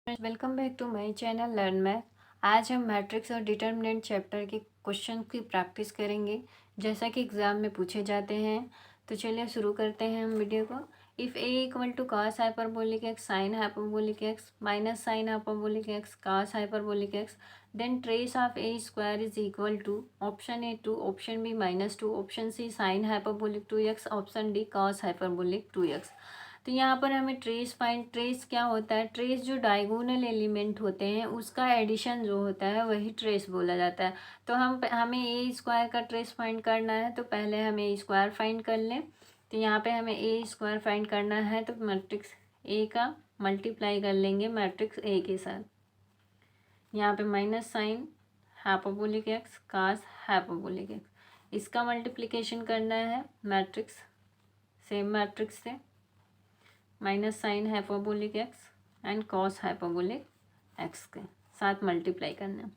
Welcome back to my channel learn math. आज हम matrix और डिटर्मिनेंट चैप्टर के क्वेश्चन की प्रैक्टिस करेंगे जैसा कि एग्ज़ाम में पूछे जाते हैं। तो चलिए शुरू करते हैं हम वीडियो को। If A equal to cos hyperbolic X sine hyperbolic X minus sine hyperbolic X cos hyperbolic X then trace of A square is equal to option A 2, option B -2, option C sine hyperbolic 2x, option D cos hyperbolic 2x। तो यहाँ पर हमें trace क्या होता है, trace जो diagonal element होते हैं उसका एडिशन जो होता है वही ट्रेस बोला जाता है। तो हमें ए स्क्वायर का ट्रेस फाइंड करना है, तो पहले हमें ए स्क्वायर फाइंड कर लें। तो यहाँ पे हमें ए स्क्वायर फाइंड करना है, तो मैट्रिक्स ए का मल्टीप्लाई कर लेंगे मैट्रिक्स ए के साथ। यहाँ पे minus sine hyperbolic X cos hyperbolic x, इसका मल्टीप्लिकेशन करना है मैट्रिक्स सेम मैट्रिक्स से minus sine hyperbolic x and cos hyperbolic x के साथ मल्टीप्लाई करना है।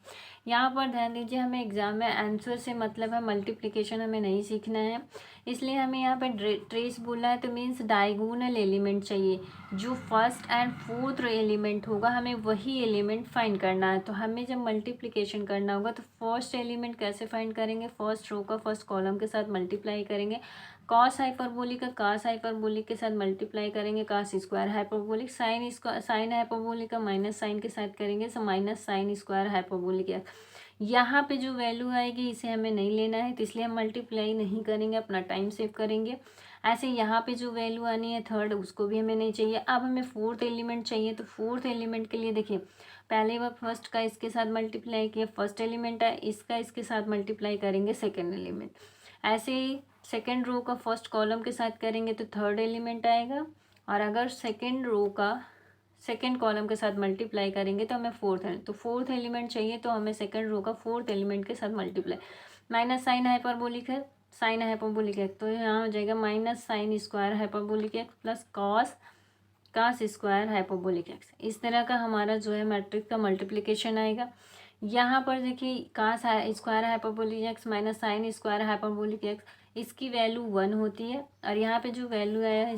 यहाँ पर ध्यान दीजिए, हमें एग्जाम में आंसर से मतलब है, मल्टीप्लिकेशन हमें नहीं सीखना है, इसलिए हमें यहाँ पे ट्रेस बोला है तो मीन्स डायगोनल एलिमेंट चाहिए। जो फर्स्ट एंड फोर्थ एलिमेंट होगा हमें वही एलिमेंट फाइंड करना है। तो हमें जब मल्टीप्लिकेशन करना होगा तो फर्स्ट एलिमेंट कैसे फाइंड करेंगे, फर्स्ट रो का फर्स्ट कॉलम के साथ मल्टीप्लाई करेंगे। कॉस हाइपरबोलिक का कास हाइपरबोलिक के साथ मल्टीप्लाई करेंगे, cos square hyperbolic sine hyperbolic का माइनस साइन के साथ करेंगे, so minus sine square hyperbolic. यहाँ पे जो वैल्यू आएगी इसे हमें नहीं लेना है, तो इसलिए हम मल्टीप्लाई नहीं करेंगे, अपना टाइम सेव करेंगे। ऐसे यहाँ पे जो वैल्यू आनी है थर्ड, उसको भी हमें नहीं चाहिए। अब हमें फोर्थ एलिमेंट चाहिए, तो फोर्थ एलिमेंट के लिए देखिए, पहले बार फर्स्ट का इसके साथ मल्टीप्लाई किया, फर्स्ट एलिमेंट है, इसका इसके साथ मल्टीप्लाई करेंगे सेकेंड एलिमेंट। ऐसे ही सेकेंड रो का फर्स्ट कॉलम के साथ करेंगे तो थर्ड एलिमेंट आएगा, और अगर सेकेंड रो का सेकेंड कॉलम के साथ मल्टीप्लाई करेंगे तो हमें फोर्थ है, तो फोर्थ एलिमेंट चाहिए, तो हमें सेकेंड रो का फोर्थ एलिमेंट के साथ मल्टीप्लाई। माइनस साइन हाइपरबोलिक है, साइन हाइपरबोलिक है, तो यहाँ हो जाएगा minus sine square hyperbolic X plus cos square hyperbolic X. इस तरह का हमारा जो है मैट्रिक्स का मल्टीप्लिकेशन आएगा। यहाँ पर देखिए cos square hyperbolic X minus sine square hyperbolic X, इसकी वैल्यू 1 होती है, और यहाँ पे जो वैल्यू आया है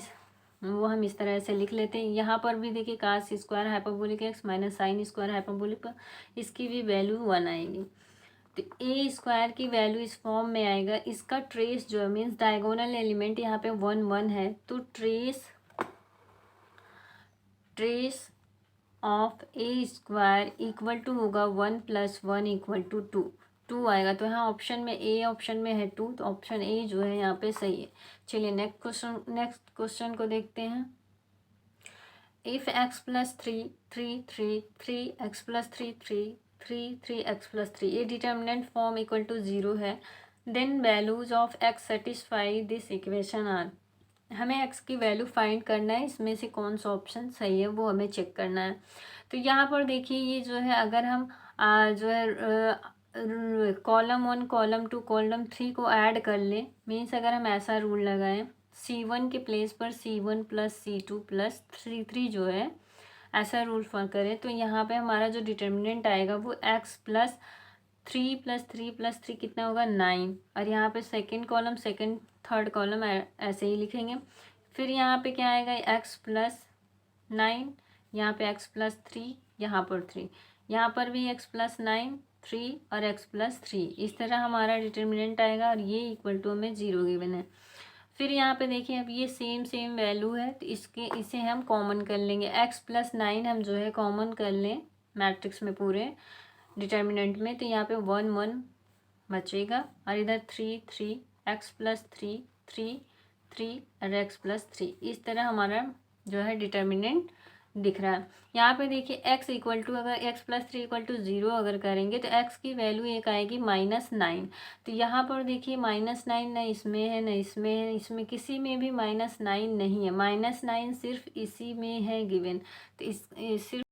वो हम इस तरह से लिख लेते हैं। यहाँ पर भी देखिए cos square hyperbolic X minus sine square hyperbolic, इसकी भी वैल्यू 1 आएगी। तो ए स्क्वायर की वैल्यू इस फॉर्म में आएगा। इसका ट्रेस जो मीन्स डायगोनल एलिमेंट यहाँ पे 1 1 है, तो trace of A square equal to होगा 1 + 1 = 2, 2 आएगा। तो यहाँ ऑप्शन में ए, ऑप्शन में है 2, तो ऑप्शन ए जो है यहाँ पे सही है। चलिए नेक्स्ट क्वेश्चन को देखते हैं। इफ़ x + 3 3 3 3x + 3 3 3 3x + 3 ये डिटर्मिनेंट फॉर्म इक्वल टू 0 है, then values of x satisfy this equation are. हमें x की वैल्यू फाइंड करना है, इसमें से कौन सा ऑप्शन सही है वो हमें चेक करना है। तो यहाँ पर देखिए, ये जो है अगर हम जो है कॉलम 1 कॉलम 2 कॉलम 3 को ऐड कर लें, मीन्स अगर हम ऐसा रूल लगाएं C1 के प्लेस पर C1 + C2 + C3 जो है ऐसा रूल फॉलो करें, तो यहाँ पे हमारा जो डिटर्मिनेंट आएगा वो x + 3 + 3 + 3 कितना होगा 9, और यहाँ पे second column second third column ऐसे ही लिखेंगे। फिर यहाँ पे क्या आएगा x + 9, यहाँ पे x + 3, यहाँ पर 3, यहाँ पर भी x + 9 3 और x + 3, इस तरह हमारा डिटर्मिनेंट आएगा, और ये इक्वल टू हमें 0 गिवन है। फिर यहाँ पे देखिए, अब ये सेम वैल्यू है, तो इसे हम कॉमन कर लेंगे। x + 9 हम जो है कॉमन कर लें मैट्रिक्स में पूरे डिटर्मिनेंट में, तो यहाँ पे 1 1 बचेगा, और इधर 3 3 x + 3 3 3 और x + 3, इस तरह हमारा जो है डिटर्मिनेंट दिख रहा है। यहाँ पे देखिए x इक्वल टू, अगर x + 3 = 0 अगर करेंगे तो x की वैल्यू एक आएगी -9। तो यहाँ पर देखिए -9 ना इसमें है ना इसमें है, इसमें किसी में भी -9 नहीं है, -9 सिर्फ इसी में है गिवन, तो सिर्फ,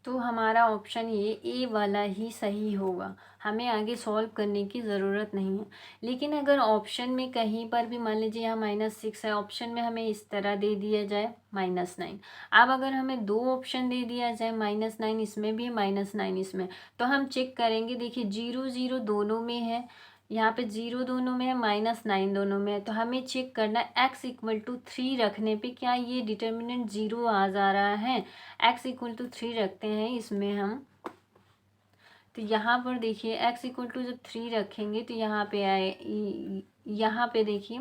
तो हमारा ऑप्शन ये ए वाला ही सही होगा, हमें आगे सॉल्व करने की ज़रूरत नहीं है। लेकिन अगर ऑप्शन में कहीं पर भी मान लीजिए यहाँ -6 है, ऑप्शन में हमें इस तरह दे दिया जाए -9, अब अगर हमें 2 ऑप्शन दे दिया जाए -9 इसमें भी -9 इसमें, तो हम चेक करेंगे। देखिए 0 0 दोनों में है, यहाँ पे 0 दोनों में है, -9 दोनों में है। तो हमें चेक करना है x इक्वल टू 3 रखने पे क्या ये डिटर्मिनेंट 0 आ जा रहा है। x इक्वल टू 3 रखते हैं इसमें हम। तो यहाँ पर देखिए x इक्वल टू जब 3 रखेंगे तो यहाँ पे आए, यहाँ पे देखिए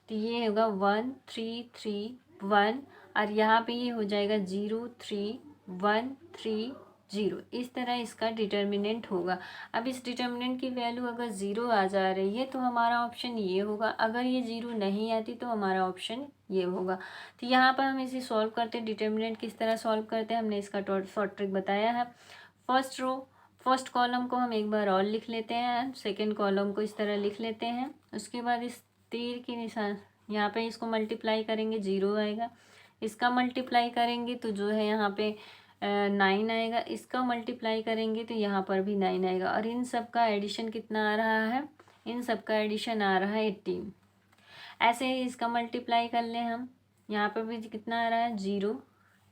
तो ये होगा 1 3 3 1, और यहाँ पे ये हो जाएगा 0 3 1 3 0। इस तरह इसका डिटर्मिनेंट होगा। अब इस डिटर्मिनेंट की वैल्यू अगर 0 आ जा रही है तो हमारा ऑप्शन ये होगा, अगर ये 0 नहीं आती तो हमारा ऑप्शन ये होगा। तो यहाँ पर हम इसे सॉल्व करते हैं। डिटर्मिनेंट किस तरह सॉल्व करते हैं हमने इसका शॉर्ट ट्रिक बताया है। फर्स्ट कॉलम को हम एक बार और लिख लेते हैं, सेकंड कॉलम को इस तरह लिख लेते हैं। उसके बाद इस तीर के निशान यहाँ पे इसको मल्टीप्लाई करेंगे 0 आएगा, इसका मल्टीप्लाई करेंगे तो जो है यहाँ पे 9 आएगा, इसका मल्टीप्लाई करेंगे तो यहाँ पर भी 9 आएगा, और इन सब का एडिशन कितना आ रहा है, इन सब का एडिशन आ रहा है 18। ऐसे ही इसका मल्टीप्लाई कर लें हम, यहाँ पर भी कितना आ रहा है 0,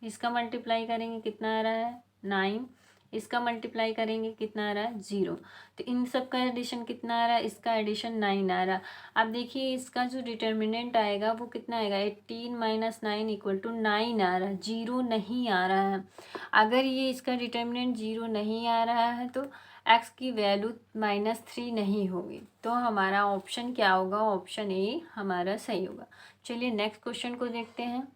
इसका मल्टीप्लाई करेंगे कितना आ रहा है 9, इसका मल्टीप्लाई करेंगे कितना आ रहा है 0। तो इन सब का एडिशन कितना आ रहा है, इसका एडिशन 9 आ रहा। अब देखिए इसका जो डिटर्मिनेंट आएगा वो कितना आएगा, 18 - 9 = 9 आ रहा है, 0 नहीं आ रहा है। अगर ये इसका डिटर्मिनेंट 0 नहीं आ रहा है तो x की वैल्यू -3 नहीं होगी। तो हमारा ऑप्शन क्या होगा, ऑप्शन ए हमारा सही होगा। चलिए नेक्स्ट क्वेश्चन को देखते हैं।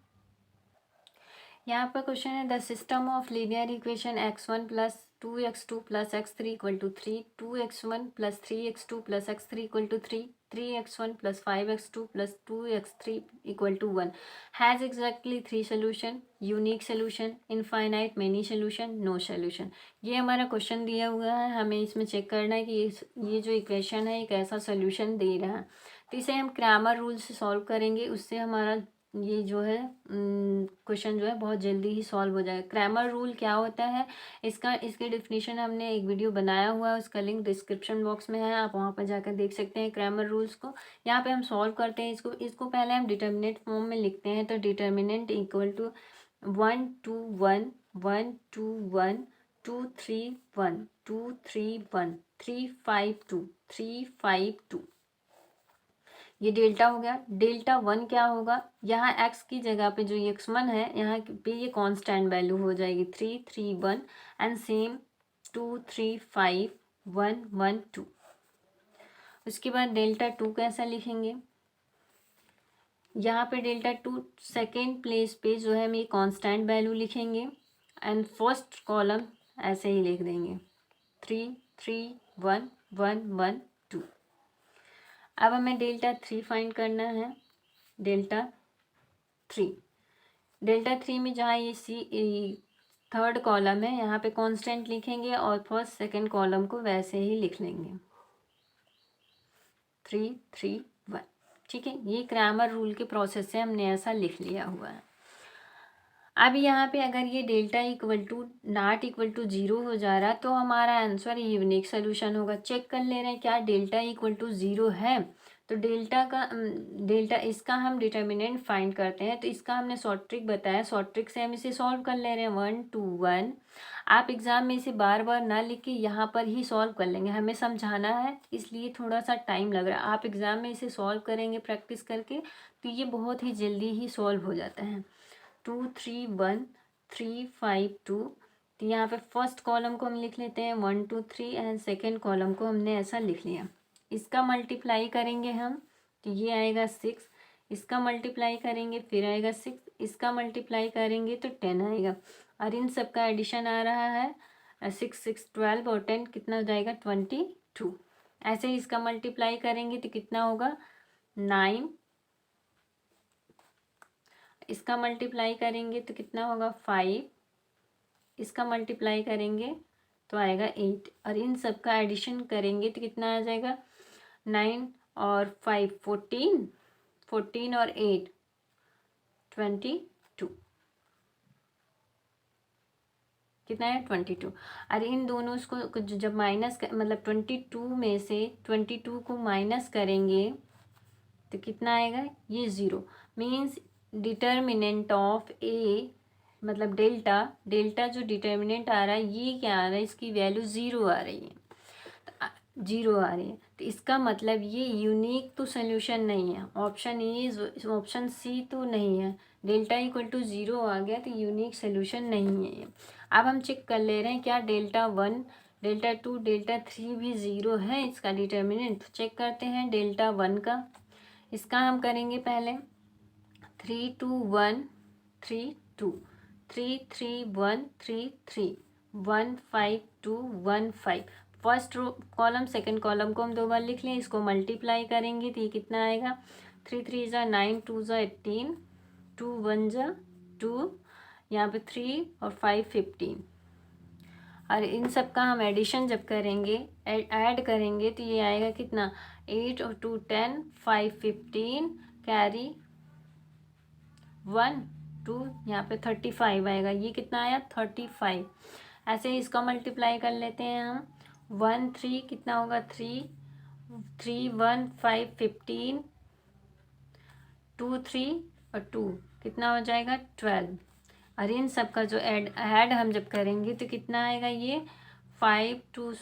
यहाँ पर क्वेश्चन है the system of linear equation x1 + 2x2 + x3 = 3, 2x1 + 3x2 + x3 = 3, 3x1 + 5x2 + 2x3 = 1 has exactly 3 solution, unique solution, infinite many solution, no solution. ये हमारा क्वेश्चन दिया हुआ है, हमें इसमें चेक करना है कि ये जो इक्वेशन है एक ऐसा सोल्यूशन दे रहा है। तो इसे हम क्रैमर रूल से सॉल्व करेंगे, उससे हमारा ये जो है क्वेश्चन जो है बहुत जल्दी ही सॉल्व हो जाएगा। क्रैमर रूल क्या होता है, इसकी डेफिनेशन हमने एक वीडियो बनाया हुआ है, उसका लिंक डिस्क्रिप्शन बॉक्स में है, आप वहाँ पर जाकर देख सकते हैं क्रैमर रूल्स को। यहाँ पे हम सॉल्व करते हैं इसको पहले हम डिटर्मिनेंट फॉर्म में लिखते हैं। तो डिटर्मिनेंट इक्वल टू 1 2 1 1 2 1 2 3 1 2 3 1 3 5 2 3 5 2। ये डेल्टा हो गया। डेल्टा 1 क्या होगा, यहाँ x की जगह पे जो x1 है यहाँ पे ये कांस्टेंट वैल्यू हो जाएगी 3 3 1, एंड सेम 2 3 5 1 1 2। उसके बाद डेल्टा 2 कैसा लिखेंगे, यहाँ पे डेल्टा 2 सेकेंड प्लेस पे जो है हम ये कांस्टेंट वैल्यू लिखेंगे, एंड फर्स्ट कॉलम ऐसे ही लिख देंगे 3 3 1 1 1 2। अब हमें डेल्टा 3 फाइंड करना है। डेल्टा 3 में जहाँ ये थर्ड कॉलम है यहाँ पे कांस्टेंट लिखेंगे और फर्स्ट सेकंड कॉलम को वैसे ही लिख लेंगे 3 3 1। ठीक है, ये क्रैमर रूल के प्रोसेस से हमने ऐसा लिख लिया हुआ है। अब यहाँ पे अगर ये डेल्टा = 0 हो जा रहा तो हमारा आंसर यूनिक सोल्यूशन होगा। चेक कर ले रहे हैं क्या डेल्टा = 0 है, तो डेल्टा इसका हम डिटर्मिनेंट फाइंड करते हैं। तो इसका हमने शॉर्ट ट्रिक बताया, शॉर्ट ट्रिक से हम इसे सॉल्व कर ले रहे हैं 1 2 1। आप एग्ज़ाम में इसे बार बार ना लिख के यहाँ पर ही सॉल्व कर लेंगे, हमें समझाना है इसलिए थोड़ा सा टाइम लग रहा है। आप एग्ज़ाम में इसे सॉल्व करेंगे प्रैक्टिस करके तो ये बहुत ही जल्दी ही सॉल्व हो जाता है। 2 3 1 3 5 2। तो यहाँ पे फर्स्ट कॉलम को हम लिख लेते हैं 1 2 3, एंड सेकेंड कॉलम को हमने ऐसा लिख लिया। इसका मल्टीप्लाई करेंगे हम तो ये आएगा 6, इसका मल्टीप्लाई करेंगे फिर आएगा 6, इसका मल्टीप्लाई करेंगे तो 10 आएगा, और इन सब का एडिशन आ रहा है 6 6 12, और 10 कितना हो जाएगा 22। ऐसे ही इसका मल्टीप्लाई करेंगे तो कितना होगा 9, इसका मल्टीप्लाई करेंगे तो कितना होगा 5, इसका मल्टीप्लाई करेंगे तो आएगा 8, और इन सब का एडिशन करेंगे तो कितना आ जाएगा 9 और 5 14, 14 और 8 22, कितना है 22। अरे इन दोनों को जब माइनस मतलब 22 में से 22 को माइनस करेंगे तो कितना आएगा ये 0। मीन्स डिटर्मिनेंट ऑफ ए मतलब डेल्टा जो डिटर्मिनेंट आ रहा है ये क्या आ रहा है, इसकी वैल्यू 0 आ रही है। जीरो आ रही है, तो इसका मतलब ये यूनिक तो सोल्यूशन नहीं है। ऑप्शन ए, ऑप्शन सी तो नहीं है। डेल्टा इक्वल टू ज़ीरो आ गया तो यूनिक सोल्यूशन नहीं है ये। अब हम चेक कर ले रहे हैं क्या delta one, delta two, delta three भी ज़ीरो है इसका डिटर्मिनेंट। तो चेक करते हैं डेल्टा वन का। इसका हम करेंगे पहले 3 2 1 3 2, 3 3 1 3 3 1 5 2 1 5। First row column, second column को हम दो बार लिख लें। इसको मल्टीप्लाई करेंगे तो ये कितना आएगा, 3 3 = 9, 2 = 18, 2 1 = 2, यहाँ पे 3 और 5 15। और इन सब का हम एडिशन जब करेंगे, ऐड करेंगे तो ये आएगा कितना, 8 और 2 10, 5 15, कैरी 1 2, यहाँ पे 35 आएगा। ये कितना आया, 35। ऐसे ही इसका मल्टीप्लाई कर लेते हैं हम। 1 3 कितना होगा, 3 3 1 5 15, 2 3 और 2 कितना हो जाएगा, 12। और इन सब का जो ऐड हम जब करेंगे तो कितना आएगा, ये 5 2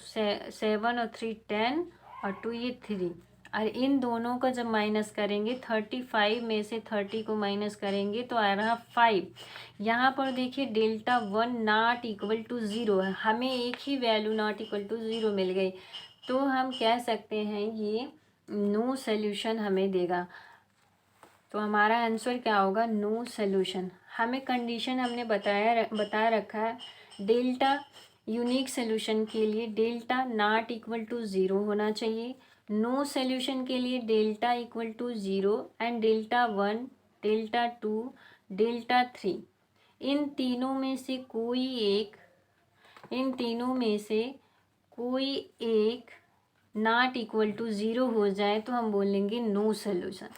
7 और 3 10 और 2 ये 3। और इन दोनों का जब माइनस करेंगे, 35 में से 30 को माइनस करेंगे तो आ रहा 5। यहाँ पर देखिए delta one not equal to zero है, हमें एक ही value not equal to zero मिल गई। तो हम कह सकते हैं ये नो सोल्यूशन हमें देगा। तो हमारा आंसर क्या होगा, नो सोल्यूशन। हमें कंडीशन हमने बता रखा है, डेल्टा यूनिक सोल्यूशन के लिए delta not equal to zero होना चाहिए, नो सोल्यूशन के लिए delta equal to zero and delta one, delta two, delta three. इन तीनों में से कोई एक, इन तीनों में से कोई एक नॉट इक्वल टू ज़ीरो हो जाए तो हम बोलेंगे no solution.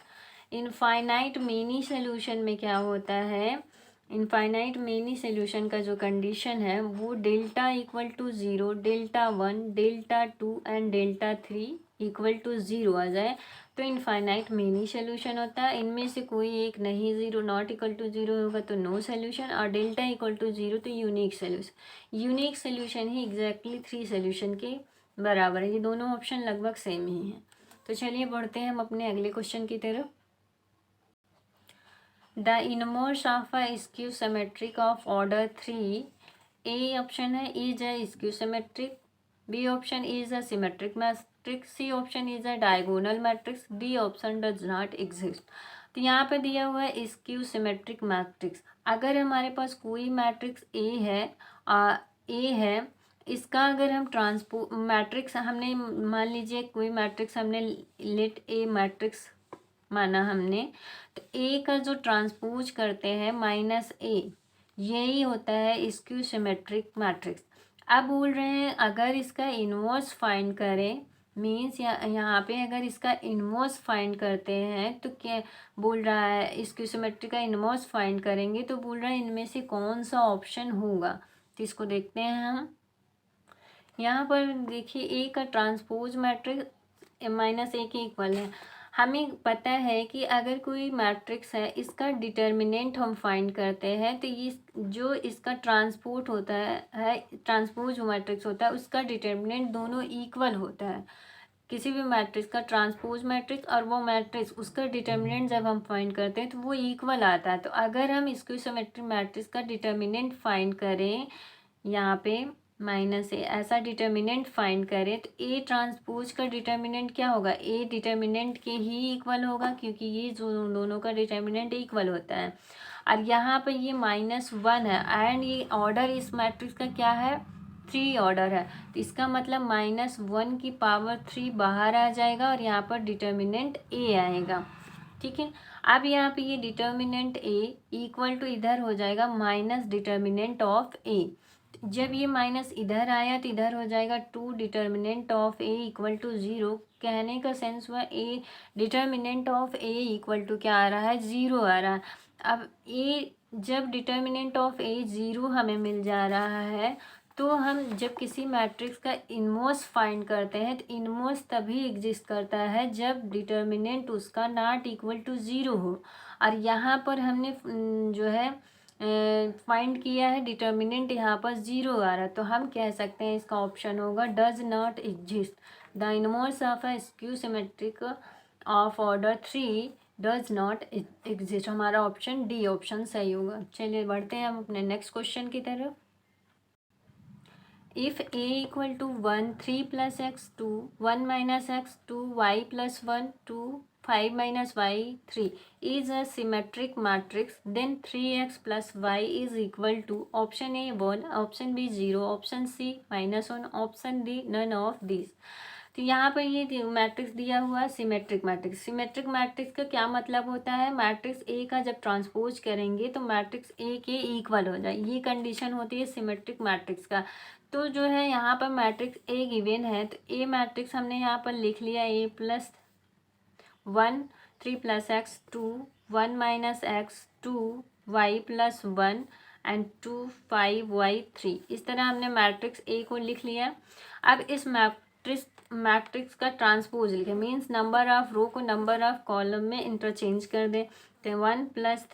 Infinite many solution में क्या होता है, इनफाइनाइट मेनी सोल्यूशन का जो कंडीशन है वो delta equal to zero, delta one, delta two and delta three equal to zero आ जाए तो इनफाइनाइट मेनी सोल्यूशन होता है। इनमें से कोई एक नहीं, zero not equal to zero होगा तो नो सोल्यूशन, और डेल्टा इक्वल टू ज़ीरो तो यूनिक सोल्यूशन। यूनिक सोल्यूशन ही एग्जैक्टली थ्री सोल्यूशन के बराबर है। ये दोनों ऑप्शन लगभग सेम ही हैं। तो चलिए बढ़ते हैं हम अपने अगले क्वेश्चन की तरफ। The inverse of a skew symmetric of order 3, A option है is a skew symmetric, B option is a symmetric matrix, C option is a diagonal matrix, D option does not exist. तो यहाँ पे दिया हुआ है skew symmetric matrix. अगर हमारे पास कोई मैट्रिक्स ए है, इसका अगर हम ट्रांसपो मैट्रिक्स हमने मान लीजिए कोई मैट्रिक्स हमने लेट ए मैट्रिक्स माना हमने, तो ए का जो ट्रांसपोज करते हैं माइनस ए, यही होता है स्क्यू सिमेट्रिक मैट्रिक्स। अब बोल रहे हैं अगर इसका इन्वर्स फाइंड करें, मीन्स यहाँ पे अगर इसका इन्वर्स फाइंड करते हैं तो क्या बोल रहा है, स्क्यू सिमेट्रिक का इन्वर्स फाइंड करेंगे तो बोल रहा है इनमें से कौन सा ऑप्शन होगा। तो इसको देखते हैं हम। यहाँ पर देखिए ए का ट्रांसपोज मैट्रिक्स माइनस ए के इक्वल है। हमें पता है कि अगर कोई मैट्रिक्स है, इसका डिटर्मिनेंट हम फाइंड करते हैं तो ये जो इसका ट्रांसपोज होता है ट्रांसपोज मैट्रिक्स होता है उसका डिटर्मिनेंट दोनों इक्वल होता है। किसी भी मैट्रिक्स का ट्रांसपोज मैट्रिक्स और वो मैट्रिक्स उसका डिटर्मिनेंट जब हम फाइंड करते हैं तो वो इक्वल आता है। तो अगर हम स्क्यू सिमेट्रिक मैट्रिक्स का डिटर्मिनेंट फाइंड करें, यहाँ पे माइनस ए ऐसा डिटर्मिनेंट फाइंड करें तो ए ट्रांसपोज का डिटर्मिनेंट क्या होगा, ए डिटर्मिनेंट के ही इक्वल होगा क्योंकि ये जो दोनों का डिटर्मिनेंट इक्वल होता है। और यहाँ पर ये -1 है एंड ये ऑर्डर इस मैट्रिक्स का क्या है, 3 ऑर्डर है। तो इसका मतलब -1 की पावर 3 बाहर आ जाएगा और यहाँ पर डिटर्मिनेंट ए आएगा। ठीक है, अब यहाँ पे ये डिटर्मिनेंट ए इक्वल टू इधर हो जाएगा माइनस डिटर्मिनेंट ऑफ ए। जब ये माइनस इधर आया तो इधर हो जाएगा 2 determinant of A equal to 0। कहने का सेंस हुआ A determinant of A equal to क्या आ रहा है, 0 आ रहा है। अब ए जब डिटर्मिनेंट ऑफ ए 0 हमें मिल जा रहा है तो हम जब किसी मैट्रिक्स का इनवर्स फाइंड करते हैं तो इनवर्स तभी एग्जिस्ट करता है जब डिटर्मिनेंट उसका नॉट इक्वल टू 0 हो। और यहाँ पर हमने जो है फाइंड किया है, डिटर्मिनेंट यहाँ पर 0 आ रहा है, तो हम कह सकते हैं इसका ऑप्शन होगा does not exist the inverse of a skew symmetric of order 3 does not exist. हमारा ऑप्शन डी ऑप्शन सही होगा। चलिए बढ़ते हैं हम अपने नेक्स्ट क्वेश्चन की तरफ। If a equal to 1 3 plus x 2 1 minus x 2 y plus 1 2 5 minus Y 3 is a symmetric matrix, then 3x plus y is equal to option A 1, option B 0, option C -1, option D none of these। तो यहाँ पर ये matrix दिया हुआ है symmetric matrix. Symmetric matrix का क्या मतलब होता है, मैट्रिक्स ए का जब ट्रांसपोज करेंगे तो मैट्रिक्स ए के इक्वल हो जाए, ये कंडीशन होती है सिमेट्रिक मैट्रिक्स का। तो जो है यहाँ पर मैट्रिक्स ए गिवन है, तो ए मैट्रिक्स हमने यहाँ पर लिख लिया A plus 1 3 plus x 2 1 minus x 2 Y plus 1 and 2 5 Y 3। इस तरह हमने मैट्रिक्स ए को लिख लिया। अब इस मैट्रिक्स का ट्रांसपोज लिखे, मीन्स नंबर ऑफ रो को नंबर ऑफ कॉलम में इंटरचेंज कर दें। तो 1 plus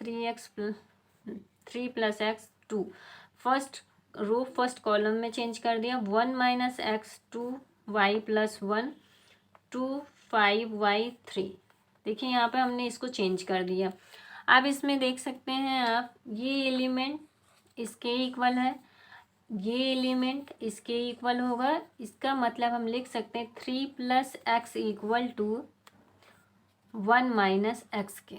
3 plus x 2 first row first column में चेंज कर दिया। 1 minus x 2 Y plus 1 2 5 Y 3। देखिए यहाँ पे हमने इसको चेंज कर दिया। अब इसमें देख सकते हैं आप, ये एलिमेंट इसके इक्वल है, ये एलिमेंट इसके इक्वल होगा। इसका मतलब हम लिख सकते हैं 3 plus X equal to 1 minus X के।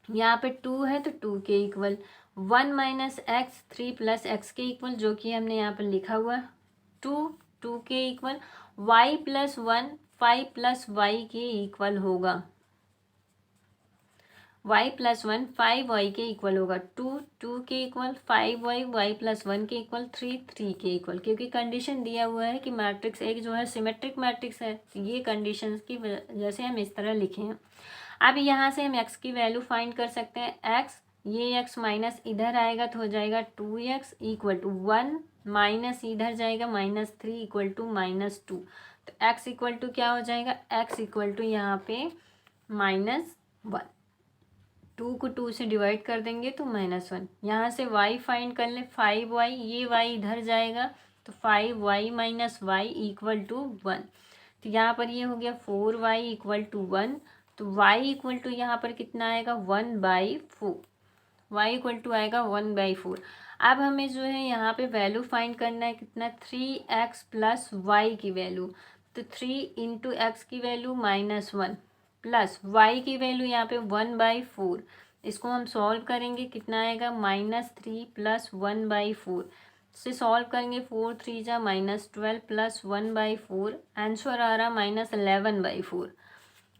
यहाँ पे 2 है तो 2 के equal 1 minus X 3 plus X के इक्वल, जो कि हमने यहाँ पर लिखा हुआ 2 के equal y plus 1 5 plus Y के इक्वल होगा। y प्लस 1 5y के इक्वल होगा। 2 के इक्वल 5y y प्लस 1 के इक्वल 3 के इक्वल, क्योंकि कंडीशन दिया हुआ है कि मैट्रिक्स एक जो है सिमेट्रिक मैट्रिक्स है, तो ये कंडीशंस की वजह से हम इस तरह लिखे हैं। अब यहाँ से हम x की वैल्यू फाइंड कर सकते हैं। x ये x माइनस इधर आएगा तो हो जाएगा 2x इक्वल टू 1 माइनस इधर जाएगा -3 इक्वल टू -2। तो x इक्वल टू क्या हो जाएगा, x इक्वल टू यहाँ पे -1। 2 को 2 से डिवाइड कर देंगे तो -1। यहाँ से y फाइंड कर लें 5y, ये y इधर जाएगा तो 5y minus Y equal to 1। तो यहाँ पर ये हो गया 4y इक्वल टू 1। तो y इक्वल टू यहाँ पर कितना आएगा 1/4। y इक्वल टू आएगा 1/4। अब हमें जो है यहाँ पे वैल्यू फाइंड करना है कितना, 3x प्लस वाई की वैल्यू। तो 3 इंटू एक्स की वैल्यू -1 प्लस वाई की वैल्यू यहाँ पे 1/4। इसको हम सॉल्व करेंगे, कितना आएगा -3 प्लस 1/4 से सॉल्व करेंगे। 4 3 जा -12 प्लस 1/4, आंसर आ रहा -11/4।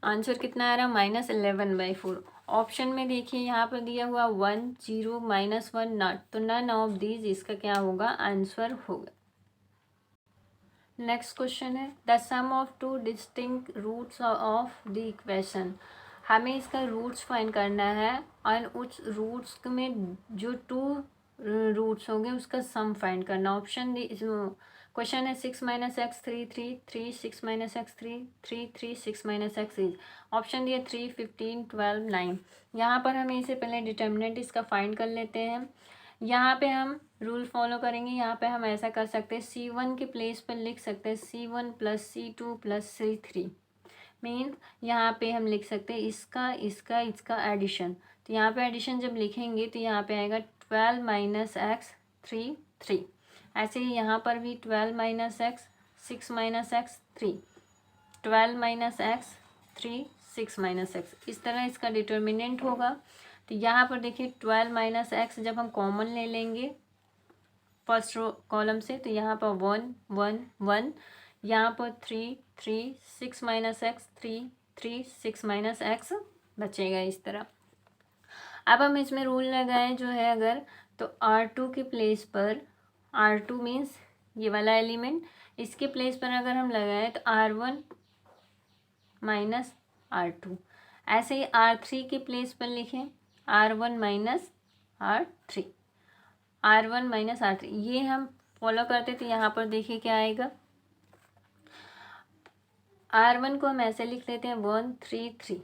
आंसर कितना आ रहा -11/4। ऑप्शन में देखिए यहाँ पर दिया हुआ 1 0 -1 नॉट, तो नन ऑफ दीज इसका क्या होगा, आंसर होगा। नेक्स्ट क्वेश्चन है the sum of 2 distinct roots of the equation. हमें इसका रूट्स फाइंड करना है और उस रूट्स में जो 2 रूट्स होंगे उसका सम फाइंड करना। ऑप्शन क्वेश्चन है 6 minus X 3 3 3 6 minus X 3 3 3 6 minus x is. Option दिया 3 15 12 9। यहाँ पर हमें इसे पहले डिटर्मिनेंट इसका फाइंड कर लेते हैं। यहाँ पे हम रूल फॉलो करेंगे। यहाँ पे हम ऐसा कर सकते हैं, C1 के प्लेस पर लिख सकते हैं C1 plus C2 plus C3। Means यहाँ पे हम लिख सकते हैं इसका एडिशन। तो यहाँ पे एडिशन जब लिखेंगे तो यहाँ पे आएगा 12 माइनस एक्स 3 3। ऐसे ही यहाँ पर भी 12 minus x 6 minus X 3, 12 minus X 3 6 minus x, इस तरह इसका डिटर्मिनेंट होगा। तो यहाँ पर देखिए 12 माइनस एक्स जब हम कॉमन ले लेंगे फर्स्ट रो कॉलम से, तो यहाँ पर 1 1 1, यहाँ पर 3 3 6 माइनस एक्स 3 3 6 माइनस एक्स बचेगा इस तरह। अब हम इसमें रूल लगाएं जो है अगर, तो R2 के प्लेस पर, R2 मीन्स ये वाला एलिमेंट, इसके प्लेस पर अगर हम लगाएं तो R1 माइनस R2। ऐसे ही R3 के प्लेस पर लिखें R1 minus R3, R1 minus R3। ये हम फॉलो करते थे। यहाँ पर देखिए क्या आएगा, R1 को हम ऐसे लिख लेते हैं 1 3 3।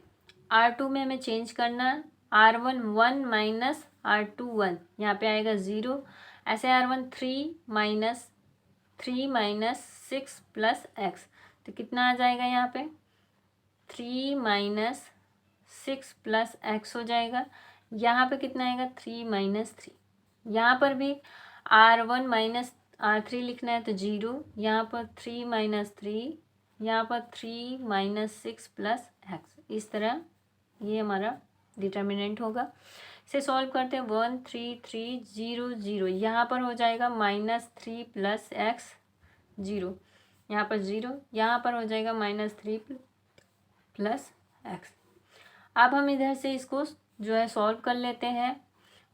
R2 में हमें चेंज करना, R1 1 माइनस R2 1, यहाँ पे आएगा 0, ऐसे R1 3 माइनस 6 प्लस एक्स, तो कितना आ जाएगा यहाँ पे 3 माइनस 6 प्लस एक्स हो जाएगा। यहाँ पे कितना आएगा 3 माइनस 3, यहाँ पर भी R1 माइनस R3 लिखना है तो 0, यहाँ पर 3 माइनस 3, यहाँ पर 3 माइनस 6 प्लस एक्स, इस तरह ये हमारा डिटर्मिनेंट होगा। इसे सॉल्व करते हैं 1 3 3 0 0, यहाँ पर हो जाएगा -3 प्लस एक्स 0, यहाँ पर 0, यहाँ पर हो जाएगा -3 प्लस एक्स। अब हम इधर से इसको जो है सॉल्व कर लेते हैं।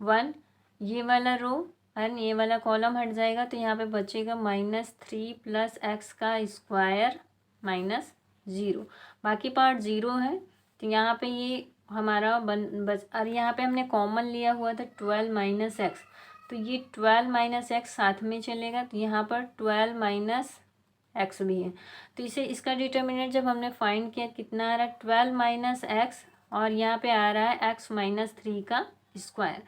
1 ये वाला रो एंड ये वाला कॉलम हट जाएगा तो यहाँ पे बचेगा -3 प्लस एक्स का स्क्वायर -0, बाकी पार्ट 0 है तो यहाँ पे ये हमारा बस। और यहाँ पे हमने कॉमन लिया हुआ था 12 माइनस एक्स, तो ये 12 माइनस एक्स साथ में चलेगा तो यहाँ पर 12 माइनस एक्स भी है, तो इसे इसका डिटर्मिनेंट जब हमने फाइंड किया कितना आ रहा है 12 माइनस एक्स, और यहाँ पे आ रहा है x-3 का स्क्वायर।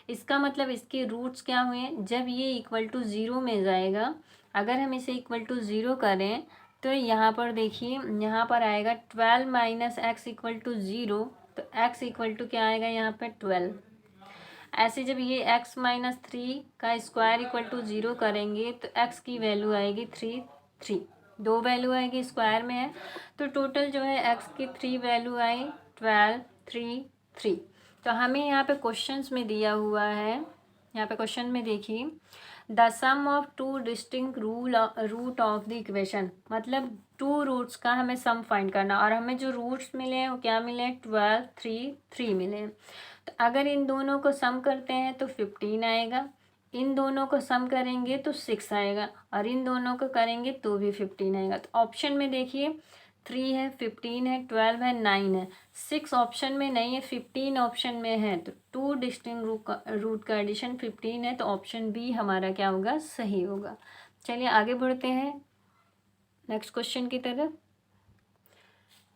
इसका मतलब इसके रूट्स क्या हुए हैं, जब ये इक्वल टू 0 में जाएगा, अगर हम इसे इक्वल टू 0 करें तो यहाँ पर देखिए यहाँ पर आएगा 12 माइनस एक्स इक्वल टू 0, तो x इक्वल टू क्या आएगा यहाँ पे 12। ऐसे जब ये x-3 का स्क्वायर इक्वल टू 0 करेंगे तो x की वैल्यू आएगी 3, 2 वैल्यू आएगी स्क्वायर में है, तो टोटल जो है x की 3 वैल्यू आई 12 3 3। तो हमें यहाँ पे क्वेश्चंस में दिया हुआ है, यहाँ पे क्वेश्चन में देखिए the sum of 2 distinct root of the equation, मतलब 2 रूट्स का हमें सम फाइंड करना, और हमें जो रूट्स मिले हैं वो क्या मिले हैं 12 3 3 मिले हैं। तो अगर इन दोनों को सम करते हैं तो 15 आएगा, इन दोनों को सम करेंगे तो 6 आएगा, और इन दोनों को करेंगे तो भी 15 आएगा। तो ऑप्शन में देखिए 3 है, 15 है, 12 है, 9 है, 6 ऑप्शन में नहीं है, 15 ऑप्शन में है, तो 2 डिस्टिंक्ट रूट का एडिशन 15 है, तो ऑप्शन बी हमारा क्या होगा, सही होगा। चलिए आगे बढ़ते हैं नेक्स्ट क्वेश्चन की तरफ।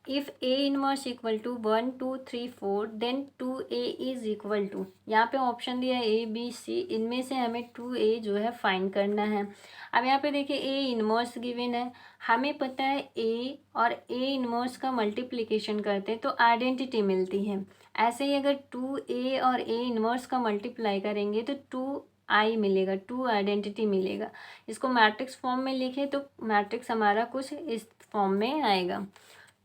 If A inverse equal to 1 2 3 4 then 2a is equal to, यहाँ पे ऑप्शन दिया है ए बी सी, इनमें से हमें 2a जो है फाइंड करना है। अब यहाँ पे देखिए ए इनवर्स गिवन है, हमें पता है ए और ए इनवर्स का मल्टीप्लिकेशन करते हैं तो आइडेंटिटी मिलती है। ऐसे ही अगर 2a और ए इनवर्स का मल्टीप्लाई करेंगे तो 2i मिलेगा, 2 आइडेंटिटी मिलेगा। इसको मैट्रिक्स फॉर्म में लिखे तो मैट्रिक्स हमारा कुछ इस फॉर्म में आएगा।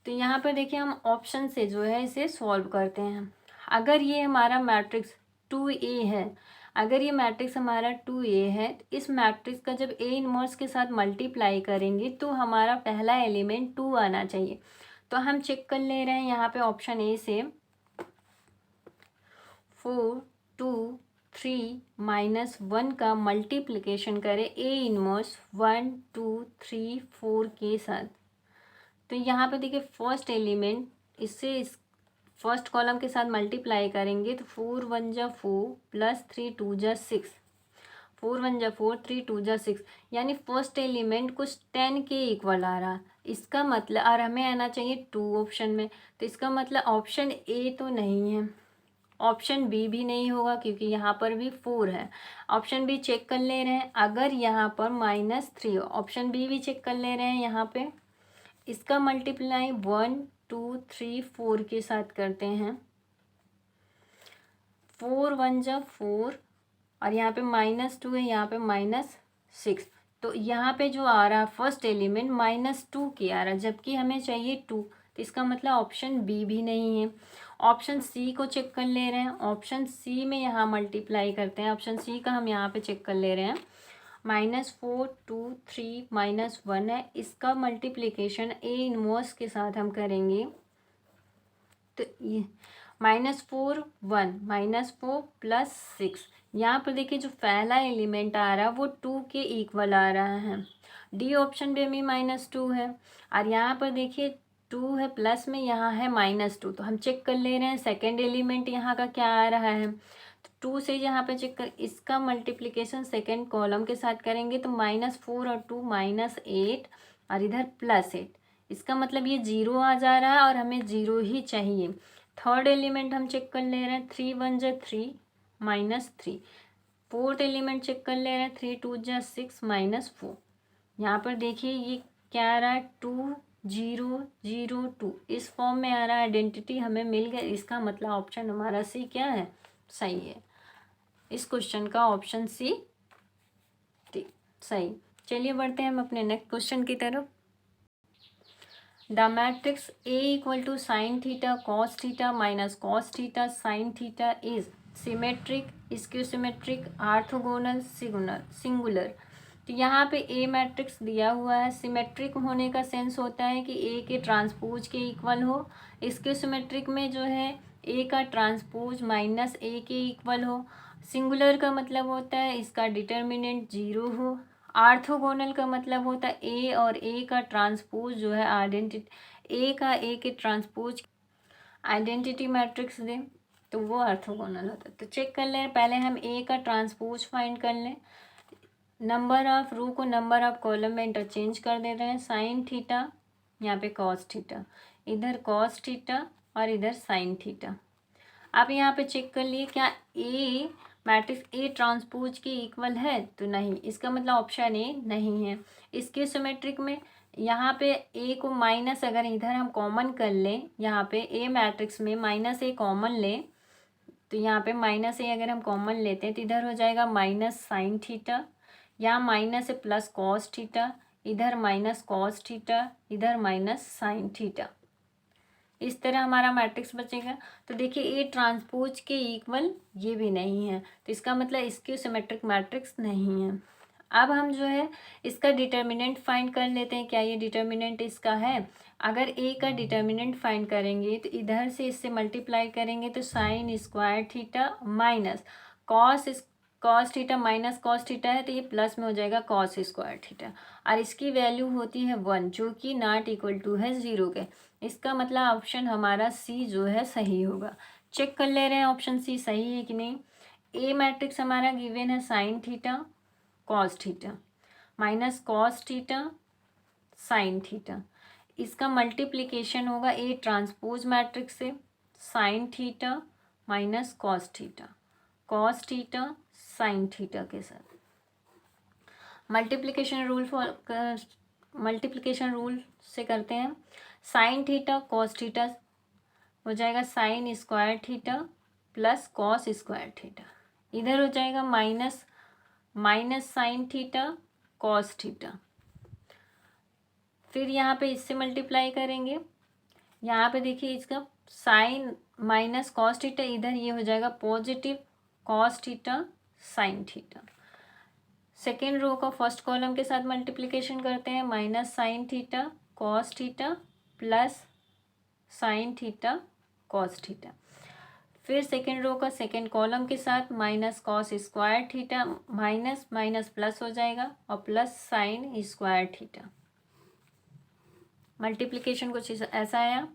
तो यहाँ पर देखिए हम ऑप्शन से जो है इसे सॉल्व करते हैं। अगर ये हमारा मैट्रिक्स 2a है, अगर ये मैट्रिक्स हमारा 2a है, तो इस मैट्रिक्स का जब a इनवर्स के साथ मल्टीप्लाई करेंगे तो हमारा पहला एलिमेंट 2 आना चाहिए। तो हम चेक कर ले रहे हैं यहाँ पे ऑप्शन ए से 4 2 3 -1 का मल्टीप्लिकेशन करें a इनवर्स 1 2 3 4 के साथ। तो यहाँ पे देखिए फर्स्ट एलिमेंट इससे इस फर्स्ट कॉलम के साथ मल्टीप्लाई करेंगे तो 4 1 जा 4 प्लस 3 2 जा 6, 4 1 जा 4 3 2 जा 6, यानी फर्स्ट एलिमेंट कुछ 10 के इक्वल आ रहा। इसका मतलब, और हमें आना चाहिए 2 ऑप्शन में, तो इसका मतलब ऑप्शन ए तो नहीं है, ऑप्शन बी भी नहीं होगा क्योंकि यहाँ पर भी 4 है। ऑप्शन बी चेक कर ले रहे हैं, अगर यहाँ पर -3, ऑप्शन बी भी चेक कर ले रहे हैं, यहाँ पे इसका मल्टीप्लाई 1 2 3 4 के साथ करते हैं, 4 1 जा 4 और यहाँ पे -2 है, यहाँ पे -6, तो यहाँ पे जो आ रहा फर्स्ट एलिमेंट -2 के आ रहा, जबकि हमें चाहिए 2, तो इसका मतलब ऑप्शन बी भी नहीं है। ऑप्शन सी को चेक कर ले रहे हैं, ऑप्शन सी में यहाँ मल्टीप्लाई करते हैं, ऑप्शन सी का हम यहाँ पे चेक कर ले रहे हैं, -4 2 3 -1 है, इसका मल्टीप्लिकेशन ए इनवर्स के साथ हम करेंगे तो ये -4 1 -4 प्लस 6, यहाँ पर देखिए जो पहला एलिमेंट आ रहा है वो 2 के इक्वल आ रहा है, डी ऑप्शन पे भी -2 है, और यहाँ पर देखिए 2 है प्लस में, यहाँ है -2, तो हम चेक कर ले रहे हैं सेकेंड एलिमेंट यहाँ का क्या आ रहा है, 2 से यहाँ पे चेक कर, इसका मल्टीप्लिकेशन सेकेंड कॉलम के साथ करेंगे तो -4 और 2 -8 और इधर +8, इसका मतलब ये 0 आ जा रहा है, और हमें 0 ही चाहिए। थर्ड एलिमेंट हम चेक कर ले रहे हैं, 3 1 जा 3 -3। फोर्थ एलिमेंट चेक कर ले रहे हैं, 3 2 जा 6 -4। यहाँ पर देखिए ये क्या आ रहा है, 2 0 0 2 इस फॉर्म में आ रहा है। आइडेंटिटी हमें मिल गया, इसका मतलब ऑप्शन हमारा सी क्या है, सही है। इस क्वेश्चन का ऑप्शन सी सही। चलिए बढ़ते हैं हम अपने नेक्स्ट क्वेश्चन की तरफ। The matrix A equal to sine theta cos theta minus cos theta sine theta is symmetric, skew symmetric, orthogonal, singular. तो यहाँ पे ए मैट्रिक्स दिया हुआ है। सिमेट्रिक होने का सेंस होता है कि ए के ट्रांसपोज के इक्वल हो। स्क्यू सिमेट्रिक में जो है ए का ट्रांसपोज माइनस ए के इक्वल हो। सिंगुलर का मतलब होता है इसका डिटर्मिनेंट 0 हो। आर्थोगोनल का मतलब होता है ए और ए का ट्रांसपोज जो है आइडेंटिटी, ए का ए के ट्रांसपोज आइडेंटिटी मैट्रिक्स दें तो वो आर्थोगोनल होता है। तो चेक कर लें, पहले हम ए का ट्रांसपोज फाइंड कर लें। नंबर ऑफ रो को नंबर ऑफ कॉलम में इंटरचेंज कर दे रहे हैं। साइन थीटा, यहाँ पे कॉस थीटा, इधर कॉस थीटा और इधर साइन थीटा। आप यहाँ पे चेक कर लिए क्या ए मैट्रिक्स ए ट्रांसपोज के इक्वल है, तो नहीं, इसका मतलब ऑप्शन ए नहीं है। इसके सिमेट्रिक में यहाँ पे ए को माइनस अगर इधर हम कॉमन कर लें, यहाँ पे ए मैट्रिक्स में माइनस ए कॉमन लें, तो यहाँ पे माइनस ए अगर हम कॉमन लेते हैं तो इधर हो जाएगा माइनस साइन थीटा, यहाँ माइनस ए प्लस कॉस थीटा, इधर माइनस कॉस थीटा, इधर माइनस साइन थीटा। इस तरह हमारा मैट्रिक्स बचेगा। तो देखिए ए ट्रांसपोज के इक्वल ये भी नहीं है, तो इसका मतलब इसके सिमेट्रिक मैट्रिक्स नहीं है। अब हम जो है इसका डिटर्मिनेंट फाइंड कर लेते हैं, क्या ये डिटर्मिनेंट इसका है। अगर ए का डिटर्मिनेंट फाइंड करेंगे तो इधर से इससे मल्टीप्लाई करेंगे तो sign square theta minus cos theta minus cos theta है तो ये प्लस में हो जाएगा कॉस स्क्वायर थीटा, और इसकी वैल्यू होती है 1 जो कि नॉट इक्वल टू है 0 के। इसका मतलब ऑप्शन हमारा सी जो है सही होगा। चेक कर ले रहे हैं ऑप्शन सी सही है कि नहीं। ए मैट्रिक्स हमारा गिवन है sign theta cos theta minus cos theta sine theta, इसका मल्टीप्लिकेशन होगा ए ट्रांसपोज मैट्रिक्स से, sine theta minus cos theta sine theta के साथ। मल्टीप्लिकेशन रूल से करते हैं। साइन थीटा कॉस थीटा हो जाएगा sign square theta plus cos square theta, इधर हो जाएगा minus sine theta cos theta. फिर यहाँ पे इससे मल्टीप्लाई करेंगे, यहाँ पे देखिए इसका साइन माइनस कॉस थीटा, इधर ये हो जाएगा positive cos theta sine theta. Second row का फर्स्ट कॉलम के साथ मल्टीप्लिकेशन करते हैं, minus sine theta cos theta plus sine theta cos theta. फिर सेकेंड रो का सेकेंड कॉलम के साथ minus cos square theta, minus minus plus हो जाएगा और plus sine square theta. Multiplication कुछ ऐसा आया,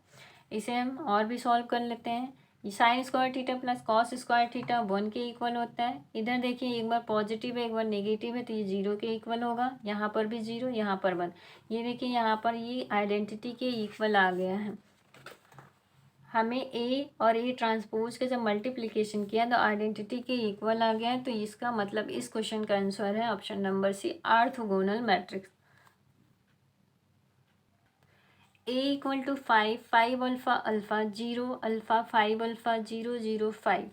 इसे हम और भी सॉल्व कर लेते हैं। Sign square theta plus cos square theta 1 के इक्वल होता है। इधर देखिए एक बार पॉजिटिव है एक बार नेगेटिव है तो ये 0 के इक्वल होगा, यहाँ पर भी 0 यहाँ पर 1। ये देखिए यहाँ पर ये आइडेंटिटी के इक्वल आ गया है। हमें ए और ए ट्रांसपोज के जब मल्टीप्लिकेशन किया तो आइडेंटिटी के इक्वल आ गया है, तो इसका मतलब इस क्वेश्चन का आंसर है option number C orthogonal matrix. A equal to 5 alpha alpha 0 alpha 5 alpha 0 0 5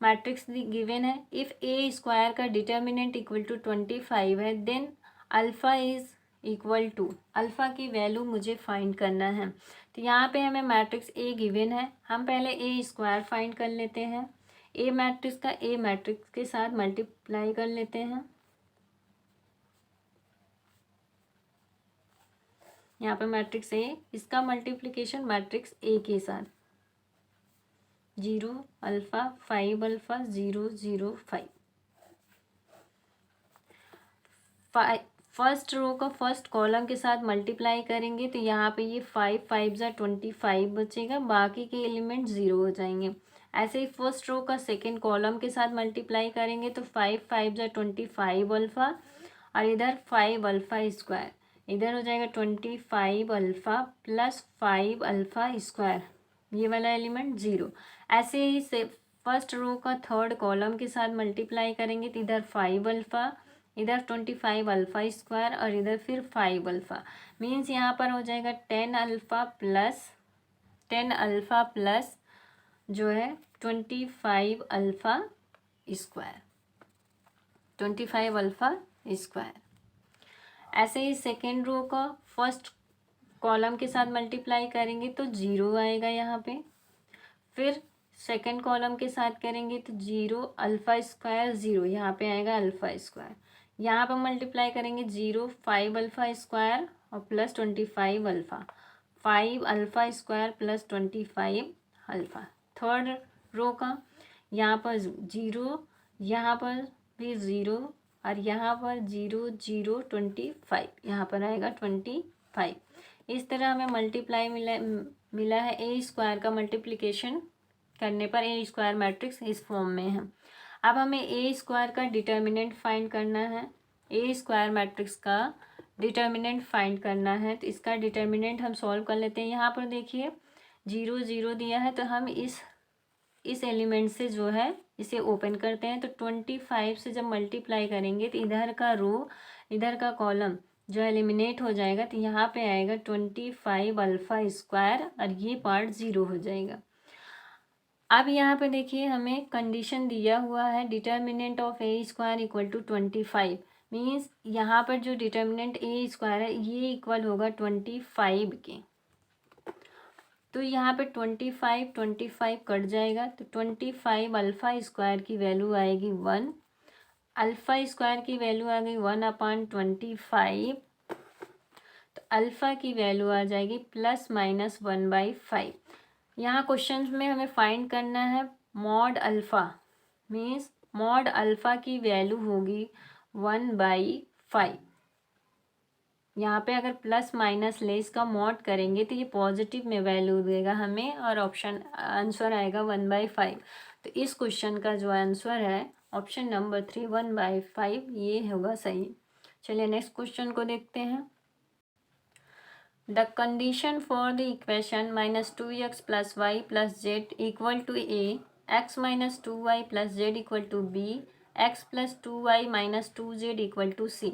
matrix given है। इफ़ ए स्क्वायर का डिटर्मिनेंट इक्वल टू 25 है then alpha is equal to, alpha की वैल्यू मुझे फाइंड करना है। तो यहाँ पे हमें मैट्रिक्स ए गिवन है, हम पहले ए स्क्वायर फाइंड कर लेते हैं। ए मैट्रिक्स का ए मैट्रिक्स के साथ मल्टीप्लाई कर लेते हैं। यहाँ पे मैट्रिक्स ए, इसका मल्टीप्लिकेशन मैट्रिक्स ए के साथ 0 अल्फा 5 अल्फा 0 0 5। फर्स्ट रो का फर्स्ट कॉलम के साथ मल्टीप्लाई करेंगे तो यहाँ पे ये 5 5 जा 25 बचेगा, बाकी के एलिमेंट 0 हो जाएंगे। ऐसे ही फर्स्ट रो का सेकेंड कॉलम के साथ मल्टीप्लाई करेंगे तो 5 5 जा 25 अल्फा और इधर 5 अल्फा स्क्वायर, इधर हो जाएगा 25 अल्फ़ा प्लस 5 अल्फ़ा स्क्वायर, ये वाला एलिमेंट 0। ऐसे ही से फर्स्ट रो का थर्ड कॉलम के साथ मल्टीप्लाई करेंगे तो इधर 5 अल्फ़ा, इधर 25 अल्फ़ा स्क्वायर और इधर फिर 5 अल्फ़ा। मीन्स यहाँ पर हो जाएगा 10 अल्फ़ा प्लस जो है 25 अल्फ़ा स्क्वायर, 25 अल्फ़ा स्क्वायर। ऐसे ही सेकेंड रो का फर्स्ट कॉलम के साथ मल्टीप्लाई करेंगे तो 0 आएगा यहाँ पे। फिर सेकेंड कॉलम के साथ करेंगे तो 0 अल्फ़ा स्क्वायर 0, यहाँ पे आएगा अल्फ़ा स्क्वायर। यहाँ पर मल्टीप्लाई करेंगे 0 5 अल्फ़ा स्क्वायर और plus 25 alpha, 5 alpha square plus 25 alpha. Third row का यहाँ पर 0, यहाँ पर भी 0 और यहाँ पर 0 0 25, यहाँ पर आएगा 25। इस तरह हमें मल्टीप्लाई मिला है। ए स्क्वायर का मल्टीप्लिकेशन करने पर ए स्क्वायर मैट्रिक्स इस फॉर्म में है। अब हमें ए स्क्वायर का डिटर्मिनेंट फाइंड करना है। ए स्क्वायर मैट्रिक्स का डिटर्मिनेंट फाइंड करना है तो इसका डिटर्मिनेंट हम सॉल्व कर लेते हैं। यहाँ पर देखिए 0 0 दिया है तो हम इस एलिमेंट से जो है इसे ओपन करते हैं तो 25 से जब मल्टीप्लाई करेंगे तो इधर का रो इधर का कॉलम जो एलिमिनेट हो जाएगा तो यहाँ पे आएगा 25 अल्फ़ा स्क्वायर और ये पार्ट 0 हो जाएगा। अब यहाँ पे देखिए हमें कंडीशन दिया हुआ है determinant of A square equal to 25। Means यहाँ पर जो डिटर्मिनेंट ए स्क्वायर है ये इक्वल होगा 25 के। तो यहाँ पे 25 कट जाएगा तो 25 अल्फ़ा स्क्वायर की वैल्यू आएगी 1, अल्फ़ा स्क्वायर की वैल्यू आ गई 1/25। तो अल्फ़ा की वैल्यू आ जाएगी ±1/5। यहाँ क्वेश्चन में हमें फाइंड करना है mod alpha. Means mod alpha की वैल्यू होगी 1/5। यहाँ पे अगर प्लस माइनस लेस का मॉड करेंगे तो ये पॉजिटिव में वैल्यू देगा हमें और ऑप्शन आंसर आएगा 1/5। तो इस क्वेश्चन का जो आंसर है ऑप्शन नंबर 3 1/5 ये होगा सही। चलिए नेक्स्ट क्वेश्चन को देखते हैं। The condition for the equation -2x + y + z equal to a, x - 2y + z equal to b, x + 2y - 2z equal to c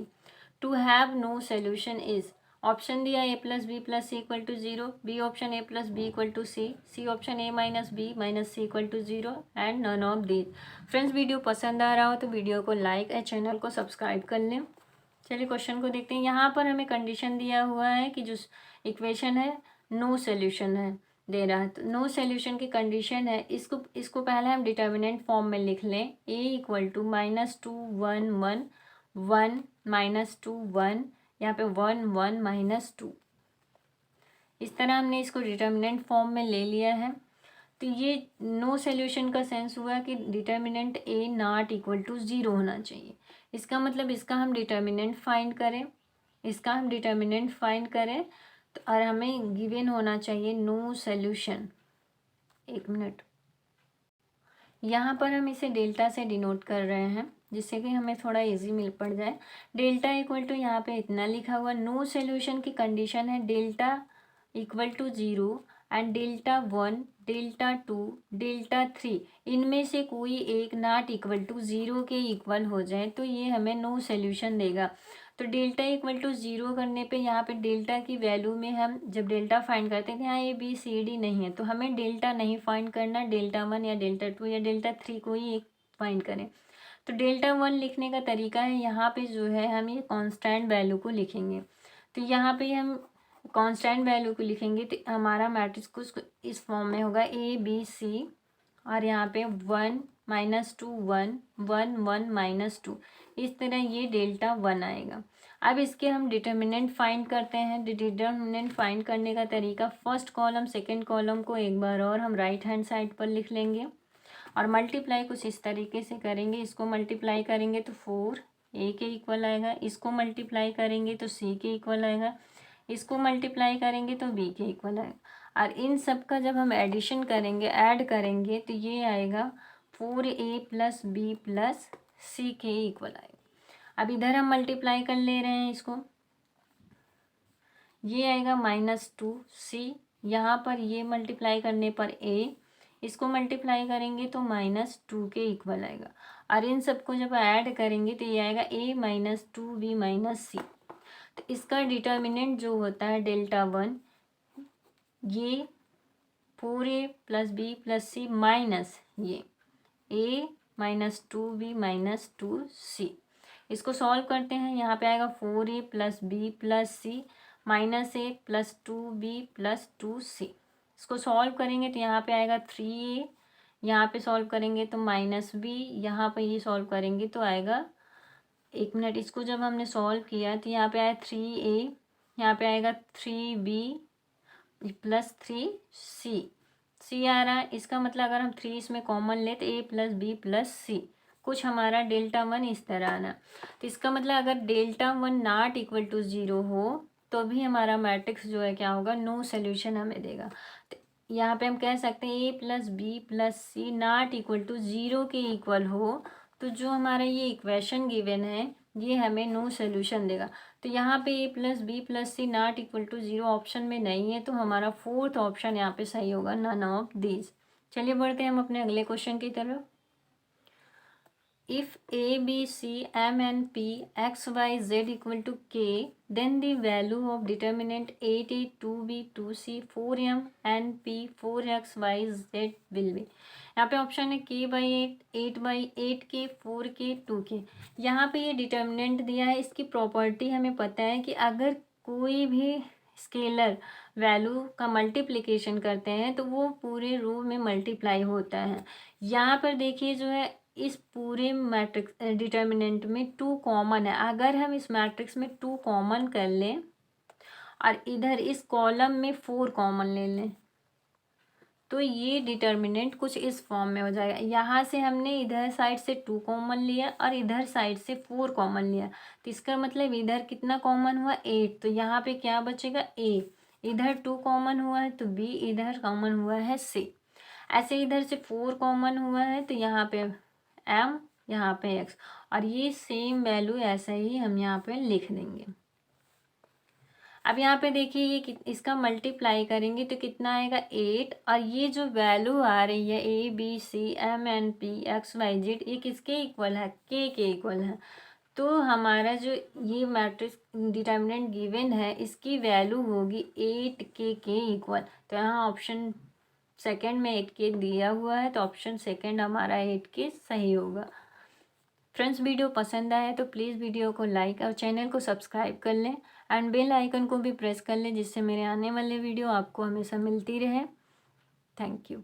to have no solution is. Option दिया a + b + c equal to 0, B option a + b equal to c, C option a - b - c equal to 0 and none of these. Friends video पसंद आ रहा हो तो video को like और channel को subscribe कर लें। चलिए क्वेश्चन को देखते हैं। यहाँ पर हमें कंडीशन दिया हुआ है कि जो इक्वेशन है नो सोल्यूशन है दे रहा है। तो नो सोल्यूशन की कंडीशन है, इसको पहले हम डिटर्मिनेंट फॉर्म में लिख लें। a इक्वल टू -2 1 1 1 -2 1, यहाँ पे 1 1 -2। इस तरह हमने इसको डिटर्मिनेंट फॉर्म में ले लिया है। तो ये नो सोल्यूशन का सेंस हुआ कि determinant a not equal to 0 होना चाहिए। इसका मतलब इसका हम डिटर्मिनेंट फाइंड करें तो और हमें गिवन होना चाहिए नो सोल्यूशन। एक मिनट, यहाँ पर हम इसे डेल्टा से डिनोट कर रहे हैं जिससे कि हमें थोड़ा इजी मिल पड़ जाए। डेल्टा इक्वल टू यहाँ पे इतना लिखा हुआ। नो सोल्यूशन की कंडीशन है delta equal to 0 and delta 1 delta 2 delta 3 इनमें से कोई एक नॉट इक्वल टू 0 के इक्वल हो जाए तो ये हमें नो सोल्यूशन देगा। तो डेल्टा इक्वल टू 0 करने पे यहाँ पे डेल्टा की वैल्यू में हम जब डेल्टा फाइंड करते हैं तो यहाँ ABCD नहीं है तो हमें डेल्टा नहीं फाइंड करना, डेल्टा 1 या डेल्टा 2 या डेल्टा 3 कोई एक फाइंड करें। तो डेल्टा 1 लिखने का तरीका है यहाँ पे जो है हम ये कांस्टेंट वैल्यू को लिखेंगे। तो यहाँ पे हम कांस्टेंट वैल्यू को लिखेंगे तो हमारा मैट्रिक्स कुछ इस फॉर्म में होगा ABC और यहाँ पे 1 -2 1 1 1 -2, इस तरह ये डेल्टा 1 आएगा। अब इसके हम डिटर्मिनेंट फाइंड करते हैं। डिटर्मिनेंट फाइंड करने का तरीका फर्स्ट कॉलम सेकंड कॉलम को एक बार और हम राइट हैंड साइड पर लिख लेंगे और मल्टीप्लाई कुछ इस तरीके से करेंगे। इसको मल्टीप्लाई करेंगे तो 4 a के इक्वल आएगा, इसको मल्टीप्लाई करेंगे तो c के इक्वल आएगा, इसको मल्टीप्लाई करेंगे तो b के इक्वल आएगा और इन सब का जब हम एडिशन करेंगे ऐड करेंगे तो ये आएगा 4a + b + c के इक्वल आएगा। अब इधर हम मल्टीप्लाई कर ले रहे हैं इसको, ये आएगा -2c, यहाँ पर ये मल्टीप्लाई करने पर a, इसको मल्टीप्लाई करेंगे तो -2 के इक्वल आएगा। और इन सबको जब ऐड करेंगे तो ये आएगा a-2b-c। तो इसका डिटर्मिनेंट जो होता है डेल्टा 1, ये 4a + b + c माइनस ये a-2b-2c। इसको सॉल्व करते हैं। यहाँ पे आएगा 4a + b + c -a + 2b + 2c। इसको सॉल्व करेंगे तो यहाँ पे आएगा 3a, यहाँ पे सॉल्व करेंगे तो -b, यहाँ पे ये सॉल्व करेंगे तो आएगा, एक मिनट, इसको जब हमने सॉल्व किया तो यहाँ पे आया 3a, यहाँ पे आएगा 3b + 3c। c आ रहा है, इसका मतलब अगर हम 3 इसमें कॉमन ले तो a + b + c। कुछ हमारा डेल्टा 1 इस तरह आना। तो इसका मतलब अगर डेल्टा 1 नॉट इक्वल टू 0 हो तो भी हमारा मैट्रिक्स जो है क्या होगा, नो सोल्यूशन हमें देगा। तो यहाँ पे हम कह सकते हैं a + b + c not equal to 0 के इक्वल हो तो जो हमारा ये इक्वेशन गिवन है ये हमें नो सोल्यूशन देगा। तो यहाँ पे a + b + c not equal to 0 option में नहीं है, तो हमारा 4th ऑप्शन यहाँ पे सही होगा, नन ऑफ दीज। चलिए बढ़ते हैं हम अपने अगले क्वेश्चन की तरफ। If a, b, c, m and p, x, y, z equal to k, then the value of determinant 8a, 2b, 2c, 4m and p, 4x, y, z will be। यहाँ पे ऑप्शन है k/8, 8/8k, 4k, 2k। यहाँ पे ये determinant दिया है। इसकी property हमें पता है कि अगर कोई भी स्केलर वैल्यू का मल्टीप्लिकेशन करते हैं तो वो पूरे रो में मल्टीप्लाई होता है। यहाँ पर देखिए जो है इस पूरे मैट्रिक्स डिटर्मिनेंट में 2 कॉमन है। अगर हम इस मैट्रिक्स में 2 कॉमन कर लें और इधर इस कॉलम में 4 कॉमन ले लें तो ये डिटर्मिनेंट कुछ इस फॉर्म में हो जाएगा। यहाँ से हमने इधर साइड से 2 कॉमन लिया और इधर साइड से 4 कॉमन लिया, तो इसका मतलब इधर कितना कॉमन हुआ, 8। तो यहाँ पे क्या बचेगा, a। इधर 2 कॉमन हुआ है तो b, इधर कॉमन हुआ है c। ऐसे इधर से 4 कॉमन हुआ है तो यहाँ पे m, यहाँ पे x, और ये सेम वैल्यू ऐसा ही हम यहाँ पे लिख देंगे। अब यहाँ पे देखिए ये इसका मल्टीप्लाई करेंगे तो कितना आएगा, 8। और ये जो वैल्यू आ रही है a, b, c, m, n, p, x, y, z, ये किसके इक्वल है, k के इक्वल है। तो हमारा जो ये मैट्रिक्स डिटर्मिनेंट गिवन है इसकी वैल्यू होगी 8k के इक्वल। तो यहाँ ऑप्शन सेकंड में 8k दिया हुआ है तो ऑप्शन सेकंड हमारा 8k सही होगा। फ्रेंड्स, वीडियो पसंद आए तो प्लीज़ वीडियो को लाइक और चैनल को सब्सक्राइब कर लें एंड बेल आइकन को भी प्रेस कर लें जिससे मेरे आने वाले वीडियो आपको हमेशा मिलती रहे। Thank you.